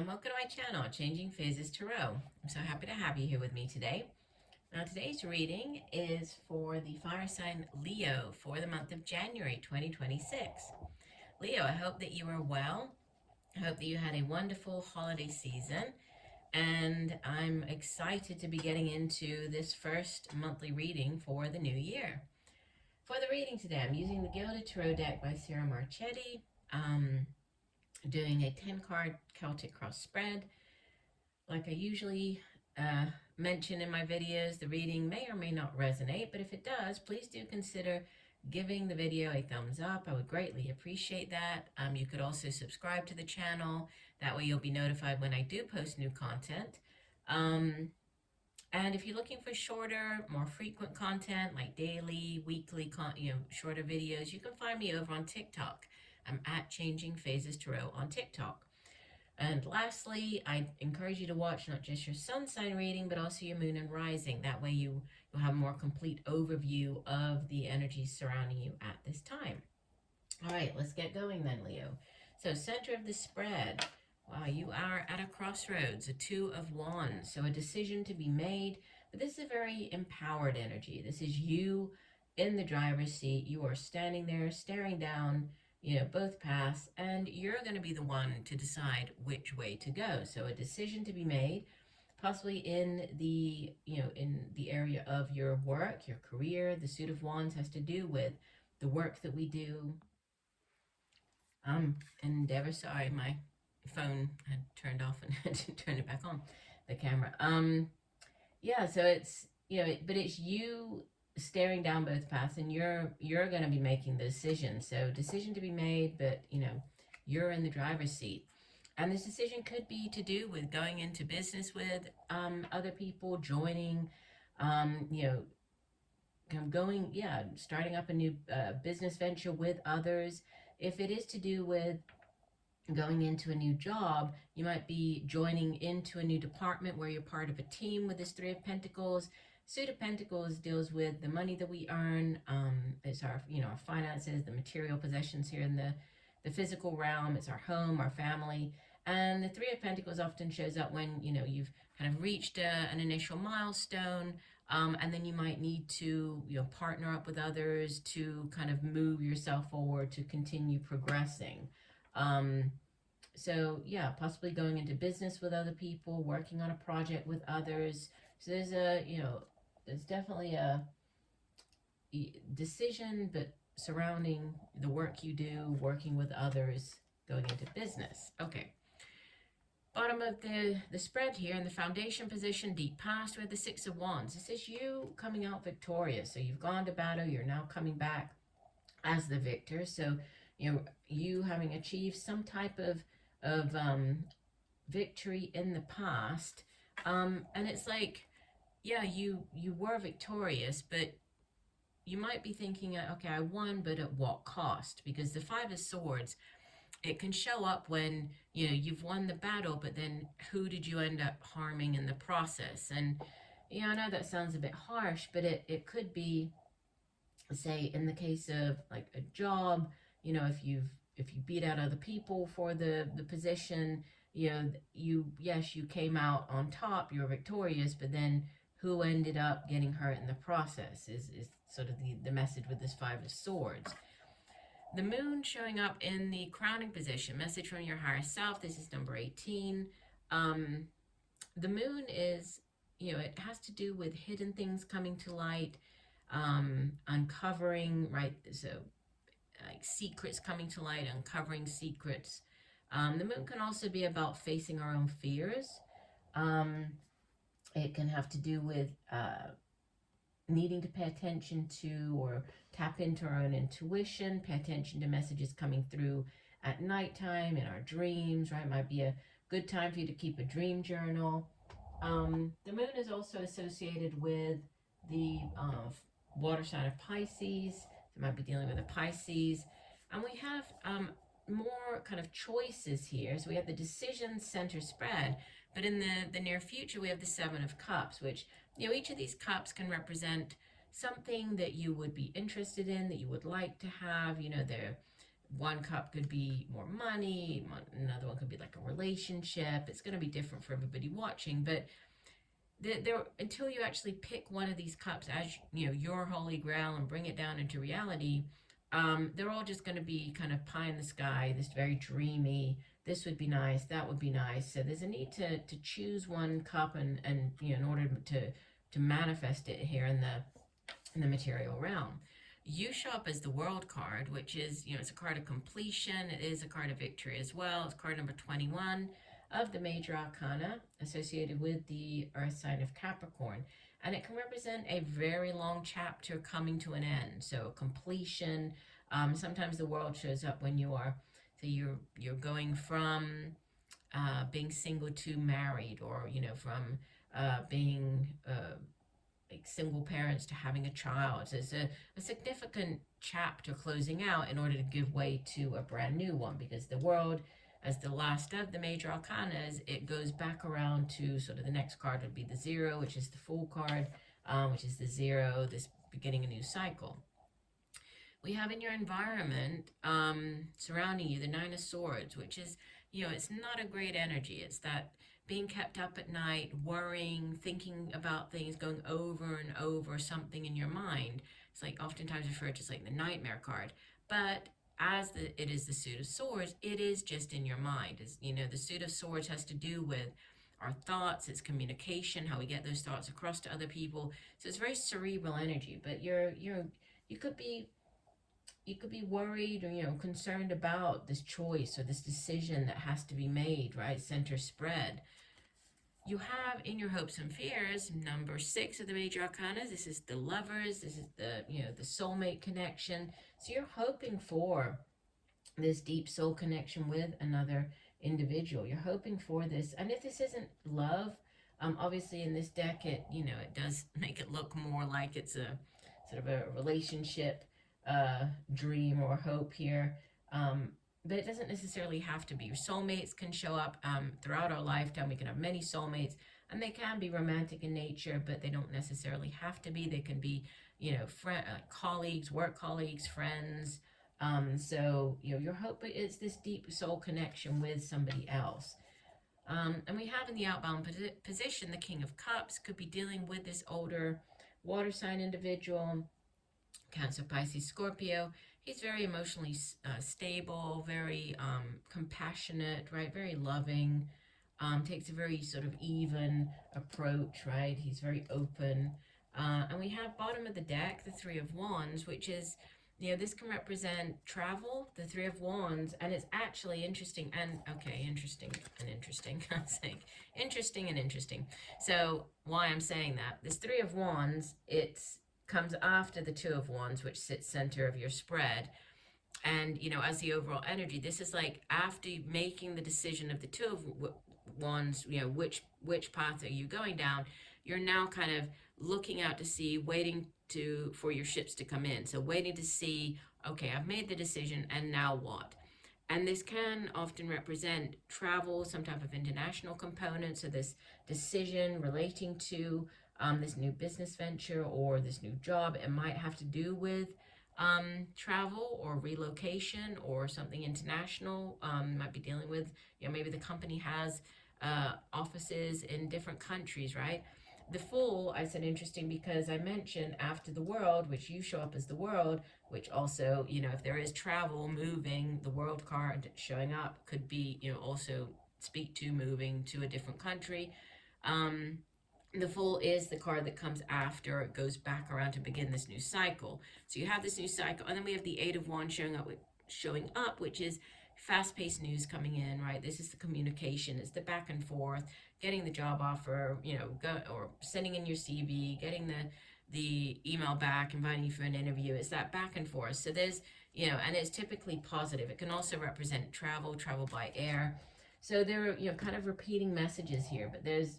and welcome to my channel, Changing Phases Tarot. I'm so happy to have you here with me today. Now today's reading is for the fire sign Leo for the month of January 2026. Leo, I hope that you are well. I hope that you had a wonderful holiday season, and I'm excited to be getting into this first monthly reading for the new year. For the reading today, I'm using the Gilded Tarot deck by Ciro Marchetti. Doing a 10-card Celtic cross spread. Like I usually mention in my videos, the reading may or may not resonate, but if it does, please do consider giving the video a thumbs up. I would greatly appreciate that. You could also subscribe to the channel. That way you'll be notified when I do post new content. And if you're looking for shorter, more frequent content, like daily, weekly, shorter videos, you can find me over on TikTok. I'm at Changing Phases Tarot on TikTok. And lastly, I encourage you to watch not just your sun sign reading, but also your moon and rising. That way you'll have a more complete overview of the energies surrounding you at this time. All right, let's get going then, Leo. So center of the spread. Wow, you are at a crossroads, a 2 of Wands. So a decision to be made, but this is a very empowered energy. This is you in the driver's seat. You are standing there, staring down, both paths, and you're going to be the one to decide which way to go. So a decision to be made, possibly in the, in the area of your work, your career. The Suit of Wands has to do with the work that we do. Endeavor, sorry, my phone had turned off and had to turn it back on, the camera. Yeah, so it's, but it's you staring down both paths, and you're going to be making the decision. So decision to be made, but you're in the driver's seat, and this decision could be to do with going into business with other people, joining, starting up a new business venture with others. If it is to do with going into a new job, you might be joining into a new department where you're part of a team with this 3 of Pentacles. Suit of Pentacles deals with the money that we earn. It's our, our finances, the material possessions here in the physical realm. It's our home, our family. And the 3 of Pentacles often shows up when, you've kind of reached an initial milestone, and then you might need to, partner up with others to kind of move yourself forward, to continue progressing. So yeah, possibly going into business with other people, working on a project with others. So there's there's definitely a decision, but surrounding the work you do, working with others, going into business. Okay. Bottom of the spread here in the foundation position, deep past, we have the 6 of Wands. This is you coming out victorious. So you've gone to battle, you're now coming back as the victor. So, you having achieved some type of victory in the past. And it's like, yeah, you were victorious, but you might be thinking, okay, I won, but at what cost? Because the 5 of Swords, it can show up when, you've won the battle, but then who did you end up harming in the process? And, I know that sounds a bit harsh, but it could be, say, in the case of like a job, if you beat out other people for the position, you came out on top, you're victorious, but then who ended up getting hurt in the process is sort of the message with this 5 of Swords. The moon showing up in the crowning position, message from your higher self. This is number 18. The moon is, it has to do with hidden things coming to light, uncovering, right? So like secrets coming to light, uncovering secrets. The moon can also be about facing our own fears. It can have to do with needing to pay attention to or tap into our own intuition, pay attention to messages coming through at nighttime, in our dreams, right? It might be a good time for you to keep a dream journal. The moon is also associated with the water sign of Pisces. So it might be dealing with a Pisces. And we have more kind of choices here. So we have the decision center spread, but in the near future, we have the 7 of Cups, which, each of these cups can represent something that you would be interested in, that you would like to have. They're one cup could be more money, another one could be like a relationship. It's going to be different for everybody watching, but there, until you actually pick one of these cups as your holy grail and bring it down into reality, they're all just going to be kind of pie in the sky, this very dreamy, this would be nice, that would be nice. So there's a need to choose one cup and in order to manifest it here in the material realm. You show up as the World card, which is, it's a card of completion. It is a card of victory as well. It's card number 21 of the major arcana associated with the earth sign of Capricorn. And it can represent a very long chapter coming to an end. So completion. Sometimes the World shows up when you're going from being single to married, or, from being like single parents to having a child. So it's a significant chapter closing out in order to give way to a brand new one, because the World, as the last of the major arcanas, it goes back around to sort of the next card would be the Zero, which is the Fool card, which is the Zero, this beginning a new cycle. We have in your environment surrounding you the Nine of Swords, which is, it's not a great energy. It's that being kept up at night, worrying, thinking about things, going over and over something in your mind. It's like oftentimes referred to as like the nightmare card. But as it is the Suit of Swords, it is just in your mind. The Suit of Swords has to do with our thoughts, it's communication, how we get those thoughts across to other people. So it's very cerebral energy. But you could be worried or concerned about this choice or this decision that has to be made, right? Center spread. You have in your hopes and fears number 6 of the major arcana. This is the Lovers. This is the soulmate connection. So you're hoping for this deep soul connection with another individual. You're hoping for this, and if this isn't love, obviously in this deck it does make it look more like it's a sort of a relationship dream or hope here. But it doesn't necessarily have to be. Your soulmates can show up throughout our lifetime. We can have many soulmates, and they can be romantic in nature, but they don't necessarily have to be. They can be, colleagues, work colleagues, friends. So, your hope is this deep soul connection with somebody else. And we have in the outbound position, the King of Cups could be dealing with this older water sign individual, Cancer, Pisces, Scorpio. He's very emotionally stable, very compassionate, right? Very loving, takes a very sort of even approach, right? He's very open. And we have bottom of the deck, the Three of Wands, which is, this can represent travel, the Three of Wands, and it's actually interesting and, interesting and interesting. I was like, interesting and interesting. So why I'm saying that, this Three of Wands, comes after the Two of Wands, which sits center of your spread. And, as the overall energy, this is like after making the decision of the Two of Wands, which path are you going down, you're now kind of looking out to sea, waiting for your ships to come in. So waiting to see, okay, I've made the decision, and now what? And this can often represent travel, some type of international component. So this decision relating to this new business venture or this new job, it might have to do with travel or relocation or something international. Might be dealing with, maybe the company has offices in different countries, right? The Fool, I said interesting because I mentioned after the World, which you show up as the World, which also, if there is travel, moving, the World card showing up could be, also speak to moving to a different country. The Fool is the card that comes after it goes back around to begin this new cycle. So you have this new cycle, and then we have the Eight of Wands showing up, which is fast-paced news coming in, right? This is the communication, it's the back and forth, getting the job offer, or sending in your CV, getting the email back, inviting you for an interview. It's that back and forth. So there's, and it's typically positive. It can also represent travel by air. So there are, kind of repeating messages here, but there's,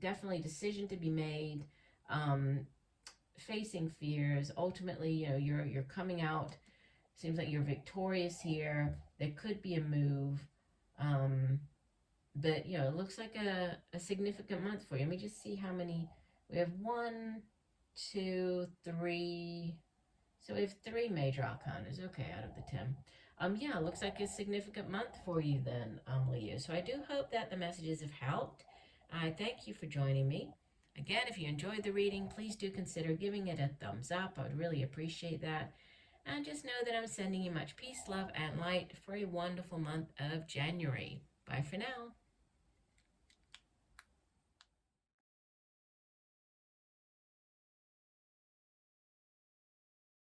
definitely decision to be made, facing fears. Ultimately, you're coming out. Seems like you're victorious here. There could be a move, but, it looks like a significant month for you. Let me just see how many. We have 1, 2, 3. So we have 3 major arcanas, okay, out of the 10. Yeah, looks like a significant month for you then, Leo. So I do hope that the messages have helped. I thank you for joining me. Again, if you enjoyed the reading, please do consider giving it a thumbs up. I would really appreciate that. And just know that I'm sending you much peace, love, and light for a wonderful month of January. Bye for now.